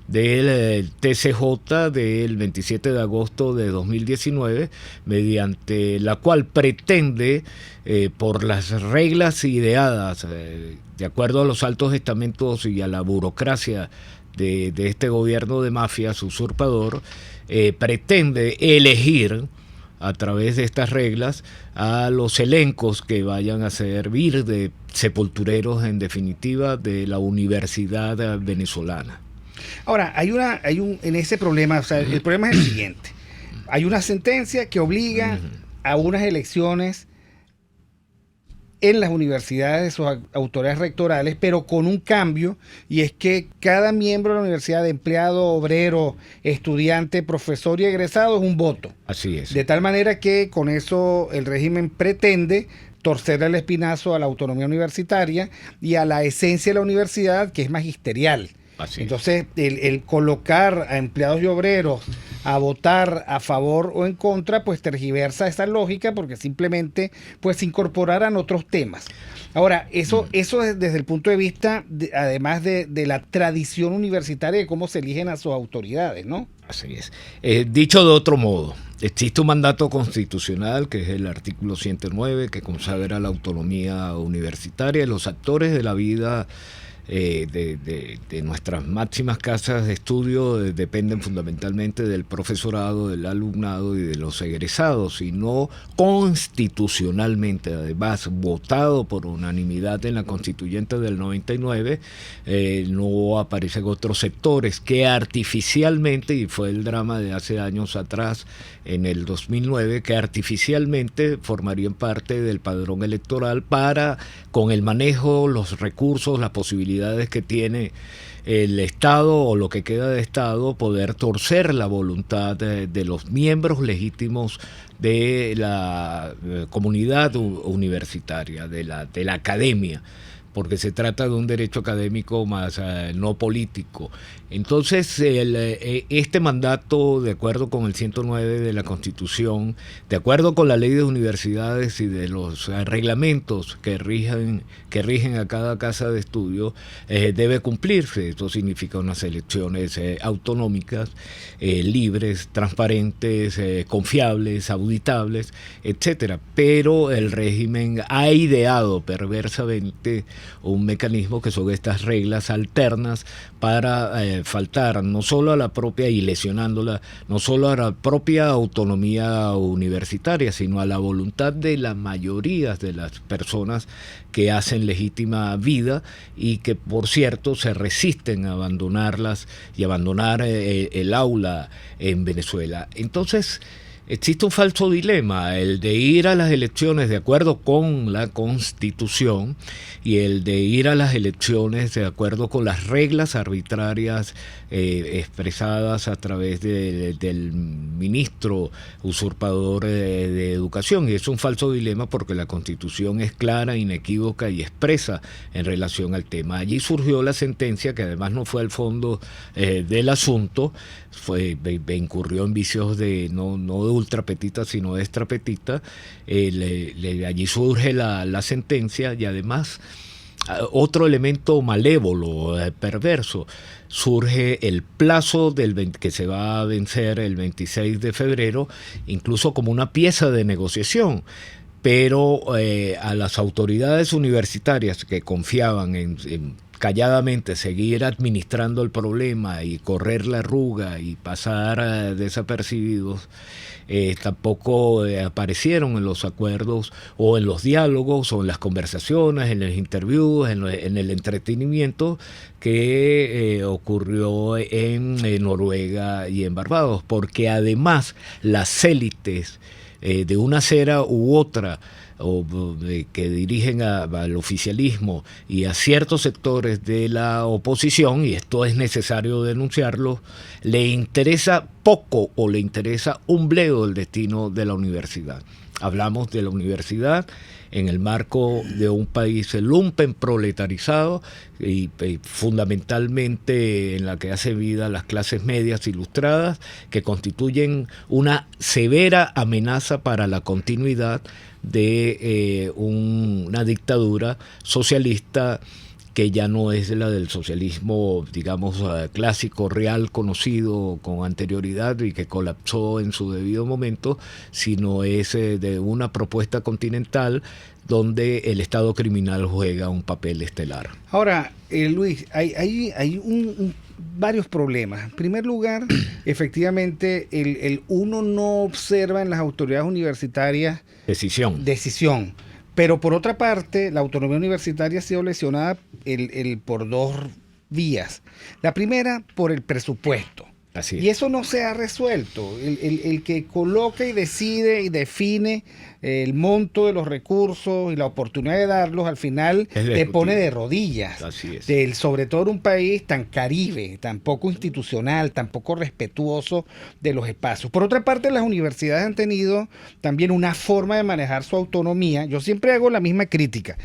del TCJ del 27 de agosto de 2019, mediante la cual pretende, por las reglas ideadas, de acuerdo a los altos estamentos y a la burocracia de este gobierno de mafias usurpador, pretende elegir a través de estas reglas a los elencos que vayan a servir de sepultureros, en definitiva, de la universidad venezolana. Ahora, en ese problema, o sea, el problema es el siguiente. Hay una sentencia que obliga a unas elecciones en las universidades, sus autoridades rectorales, pero con un cambio, y es que cada miembro de la universidad, empleado, obrero, estudiante, profesor y egresado, es un voto. Así es. De tal manera que con eso el régimen pretende torcer el espinazo a la autonomía universitaria y a la esencia de la universidad, que es magisterial. Así Entonces, el colocar a empleados y obreros a votar a favor o en contra, pues tergiversa esa lógica porque simplemente pues incorporarán otros temas. Ahora, eso es desde el punto de vista, además de la tradición universitaria, de cómo se eligen a sus autoridades, ¿no? Así es. Dicho de otro modo, Existe un mandato constitucional, que es el artículo 109, que consagra la autonomía universitaria y los actores de la vida de nuestras máximas casas de estudio dependen fundamentalmente del profesorado, del alumnado y de los egresados, y no constitucionalmente, además votado por unanimidad en la constituyente del 99, no aparecen otros sectores que artificialmente, y fue el drama de hace años atrás, en el 2009, que artificialmente formarían parte del padrón electoral para, con el manejo, los recursos, las posibilidades que tiene el Estado o lo que queda de Estado, poder torcer la voluntad de los miembros legítimos de la comunidad universitaria, de la academia, porque se trata de un derecho académico más no político. Entonces, este mandato, de acuerdo con el 109 de la Constitución, de acuerdo con la ley de universidades y de los reglamentos que rigen a cada casa de estudio, debe cumplirse. Esto significa unas elecciones autonómicas, libres, transparentes, confiables, auditables, etcétera. Pero el régimen ha ideado perversamente un mecanismo que son estas reglas alternas para faltar no solo a la propia, y lesionándola, no solo a la propia autonomía universitaria, sino a la voluntad de la mayoría de las personas que hacen legítima vida y que, por cierto, se resisten a abandonarlas y abandonar el aula en Venezuela. Entonces, existe un falso dilema, el de ir a las elecciones de acuerdo con la Constitución y el de ir a las elecciones de acuerdo con las reglas arbitrarias expresadas a través del ministro usurpador de Educación. Y es un falso dilema porque la Constitución es clara, inequívoca y expresa en relación al tema. Allí surgió la sentencia, que además no fue al fondo del asunto, incurrió en vicios de no de ultrapetita sino de extrapetita. Allí surge la sentencia, y además otro elemento malévolo, perverso, surge el plazo que se va a vencer el 26 de febrero, incluso como una pieza de negociación. Pero a las autoridades universitarias que confiaban en calladamente seguir administrando el problema y correr la arruga y pasar desapercibidos, tampoco aparecieron en los acuerdos o en los diálogos o en las conversaciones, en los interviews, en el entretenimiento que ocurrió en Noruega y en Barbados, porque además las élites de una acera u otra, que dirigen al oficialismo y a ciertos sectores de la oposición, y esto es necesario denunciarlo, le interesa poco o le interesa un bledo el destino de la universidad. Hablamos de la universidad en el marco de un país lumpen proletarizado y fundamentalmente en la que hace vida las clases medias ilustradas, que constituyen una severa amenaza para la continuidad de una dictadura socialista que ya no es la del socialismo, digamos, clásico, real, conocido con anterioridad y que colapsó en su debido momento, sino es de una propuesta continental donde el Estado criminal juega un papel estelar. Ahora, Luis, hay varios problemas. En primer lugar, efectivamente, uno no observa en las autoridades universitarias decisión. Pero por otra parte, la autonomía universitaria ha sido lesionada por dos vías. La primera, por el presupuesto. Así es. Y eso no se ha resuelto. El que coloca y decide y define el monto de los recursos y la oportunidad de darlos, al final te pone de rodillas. Así es. Sobre todo en un país tan caribe, tan poco institucional, tan poco respetuoso de los espacios. Por otra parte, las universidades han tenido también una forma de manejar su autonomía. Yo siempre hago la misma crítica.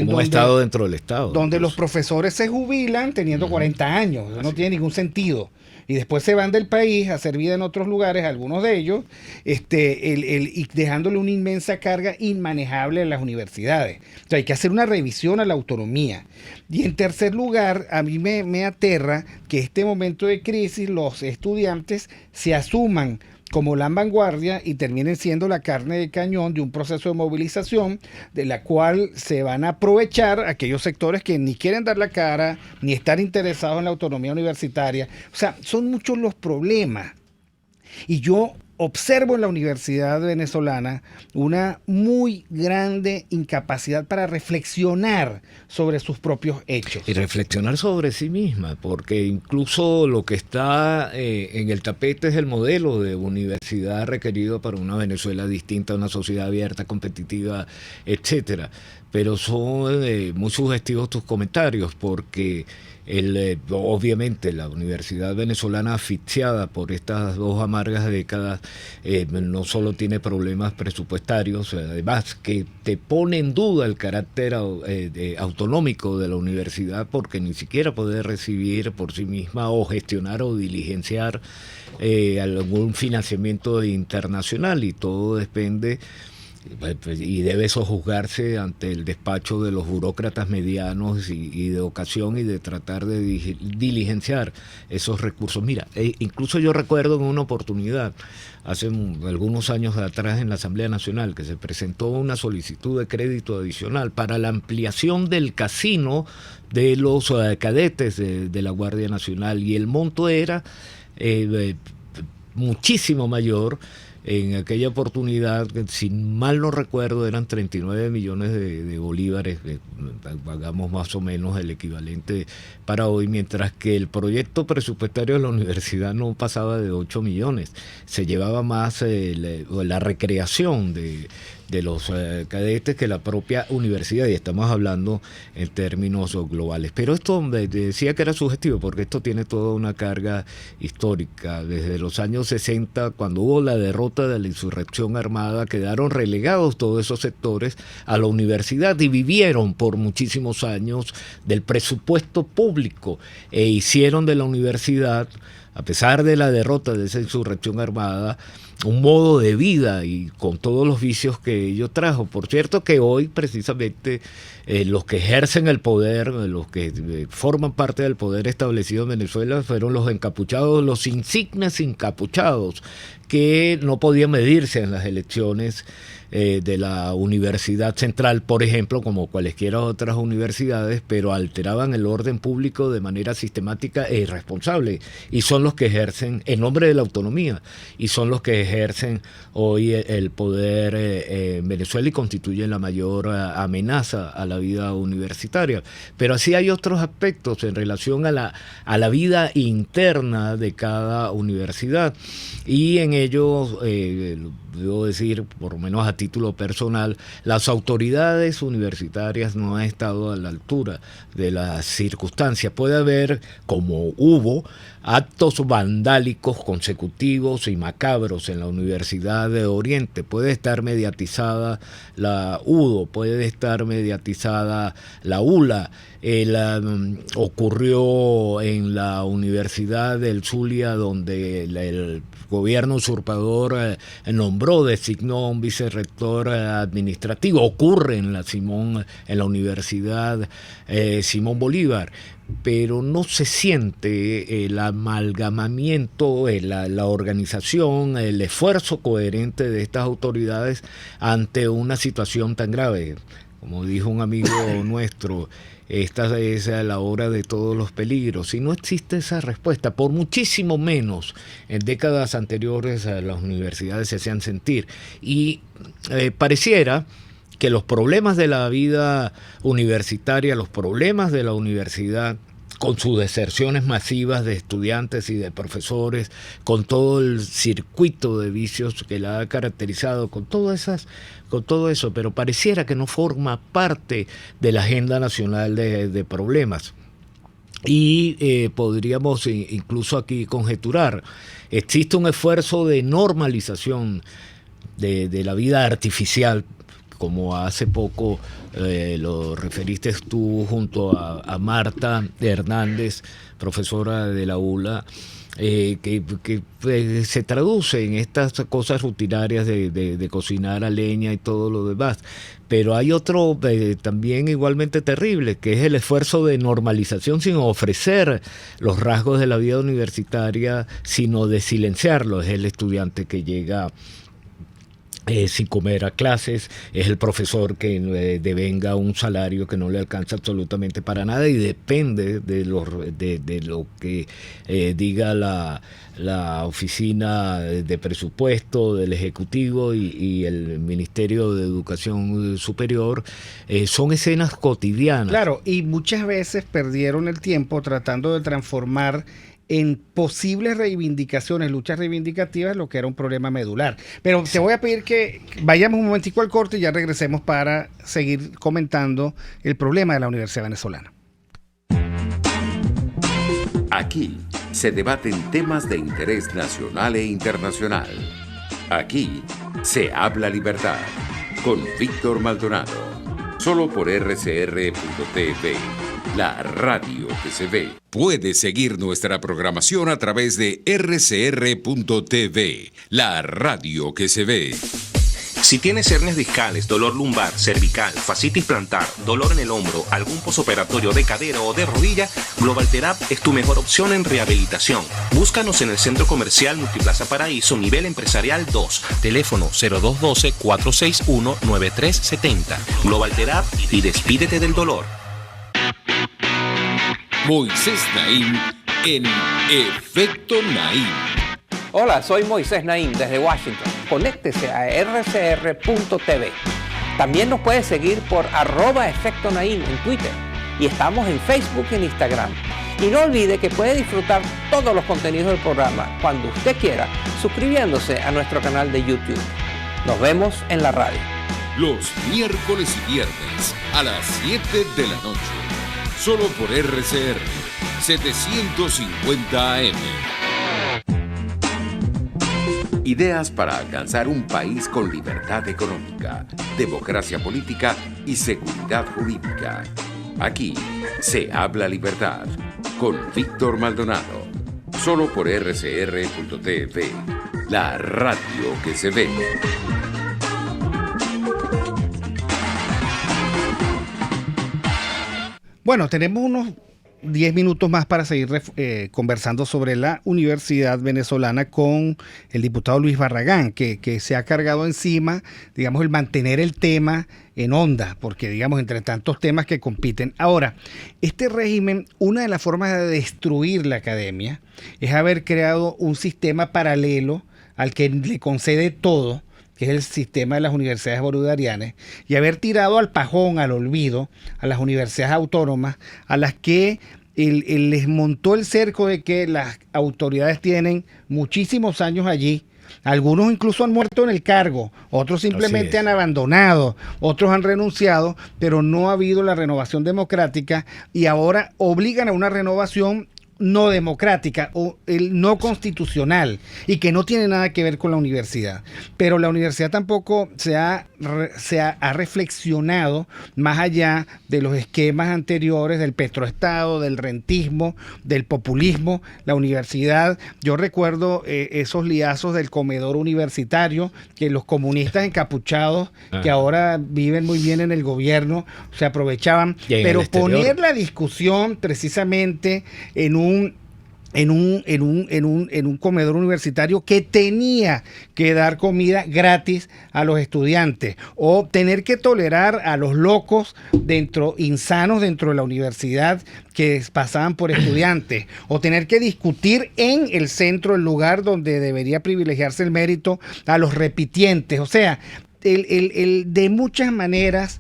Como Estado dentro del Estado. Donde los profesores se jubilan teniendo 40 años. Eso no tiene ningún sentido. Y después se van del país a hacer vida en otros lugares, algunos de ellos, y dejándole una inmensa carga inmanejable a las universidades. O sea, hay que hacer una revisión a la autonomía. Y en tercer lugar, a mí me aterra que este momento de crisis los estudiantes se asuman como la vanguardia y terminen siendo la carne de cañón de un proceso de movilización de la cual se van a aprovechar aquellos sectores que ni quieren dar la cara, ni estar interesados en la autonomía universitaria. O sea, son muchos los problemas. Y yo observo en la Universidad Venezolana una muy grande incapacidad para reflexionar sobre sus propios hechos. Y reflexionar sobre sí misma, porque incluso lo que está en el tapete es el modelo de universidad requerido para una Venezuela distinta, una sociedad abierta, competitiva, etcétera. Pero son muy sugestivos tus comentarios, porque obviamente la universidad venezolana, asfixiada por estas 2 amargas décadas, no solo tiene problemas presupuestarios, además que te pone en duda el carácter autonómico de la universidad, porque ni siquiera puede recibir por sí misma o gestionar o diligenciar algún financiamiento internacional, y todo depende y debe sojuzgarse ante el despacho de los burócratas medianos y de ocasión, y de tratar de diligenciar esos recursos. Mira, incluso yo recuerdo en una oportunidad, hace algunos años atrás, en la Asamblea Nacional, que se presentó una solicitud de crédito adicional para la ampliación del casino de los cadetes de la Guardia Nacional, y el monto era muchísimo mayor. En aquella oportunidad, si mal no recuerdo, eran 39 millones de bolívares, pagamos más o menos el equivalente para hoy, mientras que el proyecto presupuestario de la universidad no pasaba de 8 millones. Se llevaba más la recreación de los cadetes que la propia universidad, y estamos hablando en términos globales. Pero esto decía que era sugestivo, porque esto tiene toda una carga histórica. Desde los años 60, cuando hubo la derrota de la insurrección armada, quedaron relegados todos esos sectores a la universidad y vivieron por muchísimos años del presupuesto público, e hicieron de la universidad, a pesar de la derrota de esa insurrección armada, un modo de vida, y con todos los vicios que ello trajo. Por cierto que hoy precisamente los que ejercen el poder, los que forman parte del poder establecido en Venezuela, fueron los encapuchados, los insignes encapuchados, que no podían medirse en las elecciones de la Universidad Central, por ejemplo, como cualesquiera otras universidades, pero alteraban el orden público de manera sistemática e irresponsable, y son los que ejercen en nombre de la autonomía, y son los que ejercen hoy el poder en Venezuela, y constituyen la mayor amenaza a la vida universitaria. Pero así hay otros aspectos en relación a la vida interna de cada universidad, y en ellos debo decir, por lo menos a título personal, las autoridades universitarias no han estado a la altura de las circunstancias. Puede haber, como hubo, actos vandálicos consecutivos y macabros en la Universidad de Oriente. Puede estar mediatizada la UDO, puede estar mediatizada la ULA. Ocurrió en la Universidad del Zulia, donde el gobierno usurpador designó un vicerrector administrativo. Ocurre en la Universidad Simón Bolívar, pero no se siente el amalgamamiento, la organización, el esfuerzo coherente de estas autoridades ante una situación tan grave. Como dijo un amigo nuestro, esta es la hora de todos los peligros, y no existe esa respuesta. Por muchísimo menos en décadas anteriores las universidades se hacían sentir, y pareciera que los problemas de la vida universitaria, los problemas de la universidad, con sus deserciones masivas de estudiantes y de profesores, con todo el circuito de vicios que la ha caracterizado, con todo eso, pero pareciera que no forma parte de la agenda nacional de problemas. Y podríamos incluso aquí conjeturar, existe un esfuerzo de normalización de la vida artificial como hace poco lo referiste tú junto a Marta Hernández, profesora de la ULA, que se traduce en estas cosas rutinarias de cocinar a leña y todo lo demás. Pero hay otro también igualmente terrible, que es el esfuerzo de normalización sin ofrecer los rasgos de la vida universitaria, sino de silenciarlo. Es el estudiante que llega sin comer a clases, es el profesor que devenga un salario que no le alcanza absolutamente para nada y depende de lo que diga la oficina de presupuesto del Ejecutivo y el Ministerio de Educación Superior. Son escenas cotidianas. Claro, y muchas veces perdieron el tiempo tratando de transformar en posibles reivindicaciones, luchas reivindicativas, lo que era un problema medular. Pero te voy a pedir que vayamos un momentico al corte y ya regresemos para seguir comentando el problema de la Universidad Venezolana. Aquí se debaten temas de interés nacional e internacional. Aquí se habla libertad con Víctor Maldonado. Solo por RCR.tv, la radio que se ve. Puedes seguir nuestra programación a través de RCR.tv, la radio que se ve. Si tienes hernias discales, dolor lumbar, cervical, fascitis plantar, dolor en el hombro, algún posoperatorio de cadera o de rodilla, Global Therap es tu mejor opción en rehabilitación. Búscanos en el Centro Comercial Multiplaza Paraíso, nivel empresarial 2, teléfono 0212-461-9370. Global Therap y despídete del dolor. Moisés Naim en Efecto Naim. Hola, soy Moisés Naim desde Washington. Conéctese a rcr.tv. También nos puede seguir por @Efecto Naim en Twitter. Y estamos en Facebook y en Instagram. Y no olvide que puede disfrutar todos los contenidos del programa cuando usted quiera, suscribiéndose a nuestro canal de YouTube. Nos vemos en la radio. Los miércoles y viernes a las 7 de la noche. Solo por RCR 750 AM. Ideas para alcanzar un país con libertad económica, democracia política y seguridad jurídica. Aquí se habla libertad con Víctor Maldonado. Solo por RCR.tv, la radio que se ve. Bueno, tenemos unos 10 minutos más para seguir conversando sobre la Universidad Venezolana con el diputado Luis Barragán, que se ha cargado encima, digamos, el mantener el tema en onda, porque, digamos, entre tantos temas que compiten. Ahora, este régimen, una de las formas de destruir la academia es haber creado un sistema paralelo al que le concede todo, que es el sistema de las universidades bolivarianas, y haber tirado al pajón, al olvido, a las universidades autónomas, a las que les montó el cerco de que las autoridades tienen muchísimos años allí. Algunos incluso han muerto en el cargo, otros simplemente han abandonado, otros han renunciado, pero no ha habido la renovación democrática y ahora obligan a una renovación no democrática o el no constitucional y que no tiene nada que ver con la universidad. Pero la universidad tampoco se ha reflexionado más allá de los esquemas anteriores del petroestado, del rentismo, del populismo. La universidad, yo recuerdo esos liazos del comedor universitario que los comunistas encapuchados que ahora viven muy bien en el gobierno se aprovechaban, pero poner la discusión precisamente en un comedor universitario que tenía que dar comida gratis a los estudiantes o tener que tolerar a los locos insanos dentro de la universidad que pasaban por estudiantes o tener que discutir en el centro, el lugar donde debería privilegiarse el mérito, a los repitientes. O sea, de muchas maneras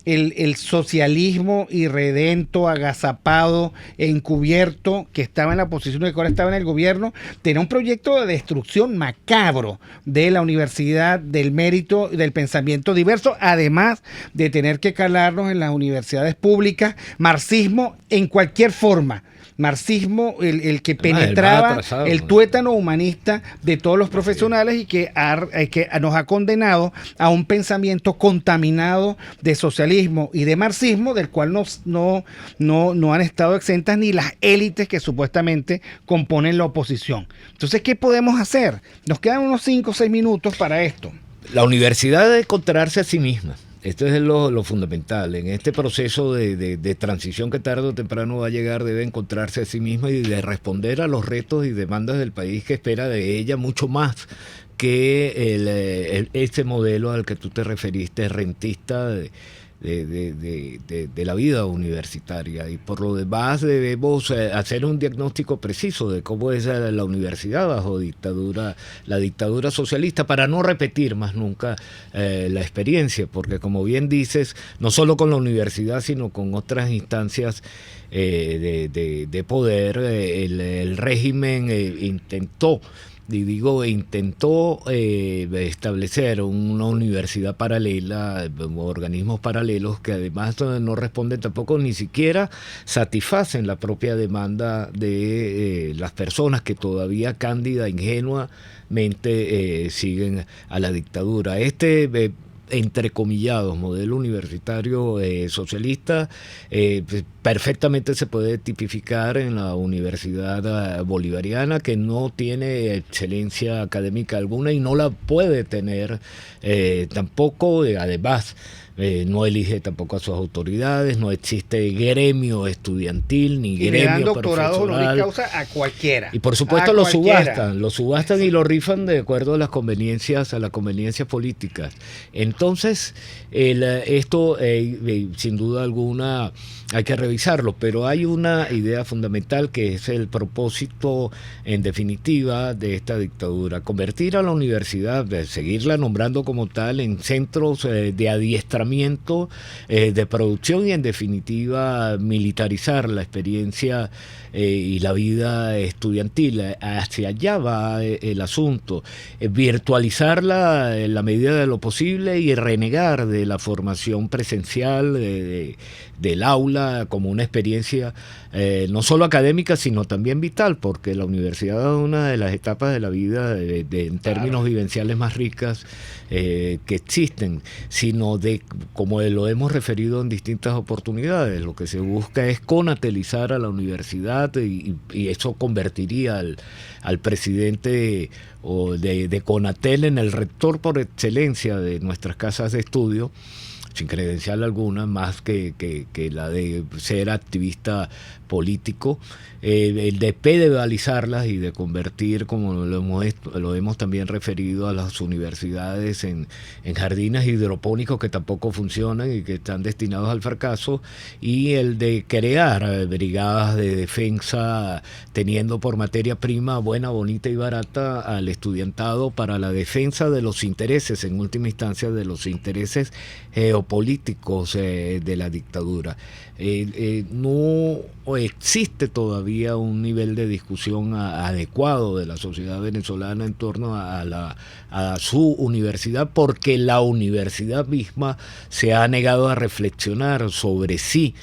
el socialismo irredento, agazapado, encubierto, que estaba en la posición de que ahora estaba en el gobierno, tenía un proyecto de destrucción macabro de la universidad, del mérito, del pensamiento diverso, además de tener que calarnos en las universidades públicas, marxismo en cualquier forma. marxismo, el que penetraba atrasado, el tuétano humanista de todos los profesionales y que nos ha condenado a un pensamiento contaminado de socialismo y de marxismo, del cual no han estado exentas ni las élites que supuestamente componen la oposición. Entonces, ¿qué podemos hacer? Nos quedan unos 5 o 6 minutos para esto. La universidad debe encontrarse a sí misma. Esto es lo fundamental. En este proceso de transición que tarde o temprano va a llegar, debe encontrarse a sí misma y de responder a los retos y demandas del país, que espera de ella mucho más que este modelo al que tú te referiste, rentista de la vida universitaria. Y por lo demás debemos hacer un diagnóstico preciso de cómo es la universidad bajo la dictadura socialista, para no repetir más nunca la experiencia, porque como bien dices, no solo con la universidad sino con otras instancias de poder, el régimen intentó establecer una universidad paralela, organismos paralelos que además no responden tampoco, ni siquiera satisfacen la propia demanda de las personas que todavía cándida, ingenuamente siguen a la dictadura. Entrecomillados modelo universitario socialista perfectamente se puede tipificar en la Universidad Bolivariana, que no tiene excelencia académica alguna y no la puede tener tampoco, además no elige tampoco a sus autoridades, no existe gremio estudiantil ni gremio doctorado honoris profesional. causa a cualquiera. Y por supuesto lo subastan y lo rifan de acuerdo a las conveniencias políticas. Entonces, esto sin duda alguna hay que revisarlo, pero hay una idea fundamental que es el propósito, en definitiva, de esta dictadura: convertir a la universidad, seguirla nombrando como tal, en centros de adiestramiento, de producción y, en definitiva, militarizar la experiencia y la vida estudiantil. Hacia allá va el asunto: virtualizarla en la medida de lo posible y renegar de la formación presencial del aula como una experiencia no solo académica sino también vital, porque la universidad es una de las etapas de la vida en términos vivenciales más ricas que existen, sino como lo hemos referido en distintas oportunidades, lo que se busca es conatelizar a la universidad y eso convertiría al presidente de Conatel en el rector por excelencia de nuestras casas de estudio, sin credencial alguna, más que la de ser activista político, el de pedagogizarlas y de convertir, como lo hemos también referido, a las universidades en jardines hidropónicos que tampoco funcionan y que están destinados al fracaso, y el de crear brigadas de defensa teniendo por materia prima buena, bonita y barata al estudiantado para la defensa de los intereses, en última instancia, de los intereses geopolíticos de la dictadura. No existe todavía un nivel de discusión adecuado de la sociedad venezolana en torno a su universidad, porque la universidad misma se ha negado a reflexionar sobre sí,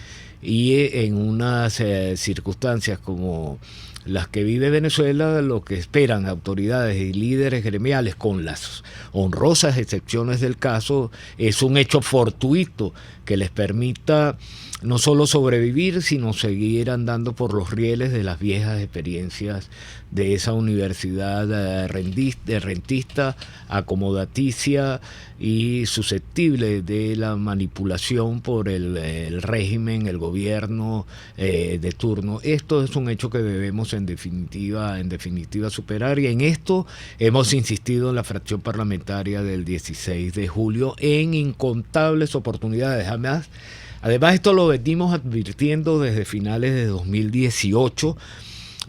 y en unas circunstancias como las que vive Venezuela, lo que esperan autoridades y líderes gremiales, con las honrosas excepciones del caso, es un hecho fortuito que les permita no solo sobrevivir, sino seguir andando por los rieles de las viejas experiencias de esa universidad rentista, acomodaticia y susceptible de la manipulación por el régimen, el gobierno de turno. Esto es un hecho que debemos en definitiva superar, y en esto hemos insistido en la fracción parlamentaria del 16 de julio en incontables oportunidades. Además, esto lo venimos advirtiendo desde finales de 2018,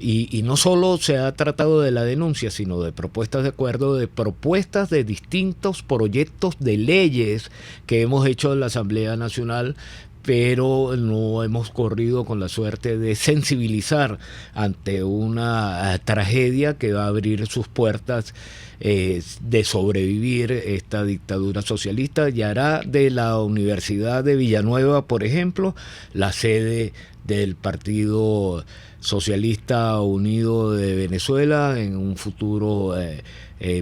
y no solo se ha tratado de la denuncia, sino de propuestas de acuerdo, de propuestas de distintos proyectos de leyes que hemos hecho en la Asamblea Nacional, pero no hemos corrido con la suerte de sensibilizar ante una tragedia que va a abrir sus puertas de sobrevivir esta dictadura socialista, y hará de la Universidad de Villanueva, por ejemplo, la sede del Partido Socialista Unido de Venezuela en un futuro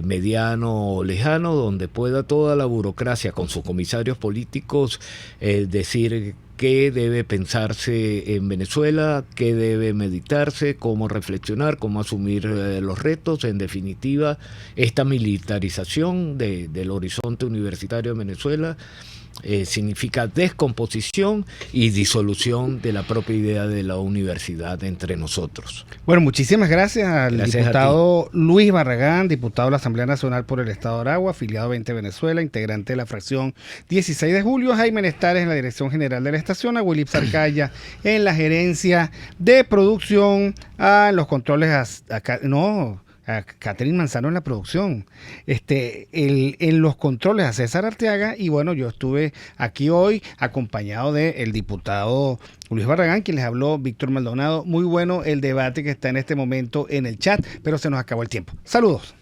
mediano o lejano, donde pueda toda la burocracia con sus comisarios políticos decir qué debe pensarse en Venezuela, qué debe meditarse, cómo reflexionar, cómo asumir los retos. En definitiva, esta militarización del horizonte universitario de Venezuela significa descomposición y disolución de la propia idea de la universidad entre nosotros. Bueno, muchísimas gracias al diputado Luis Barragán, diputado de la Asamblea Nacional por el Estado de Aragua, afiliado a 20 Venezuela, integrante de la fracción 16 de julio, a Jaime Nestares en la dirección general de la estación, a Willy Sarcaya en la gerencia de producción, a los controles, a Catherine Manzano en la producción, en los controles a César Arteaga, y bueno, yo estuve aquí hoy acompañado del diputado Luis Barragán, quien les habló, Víctor Maldonado. Muy bueno el debate que está en este momento en el chat, pero se nos acabó el tiempo. Saludos.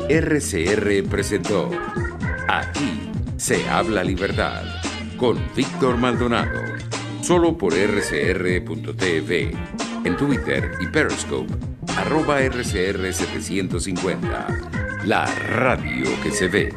RCR presentó Aquí se habla libertad con Víctor Maldonado, solo por rcr.tv, en Twitter y Periscope, @RCR750, la radio que se ve.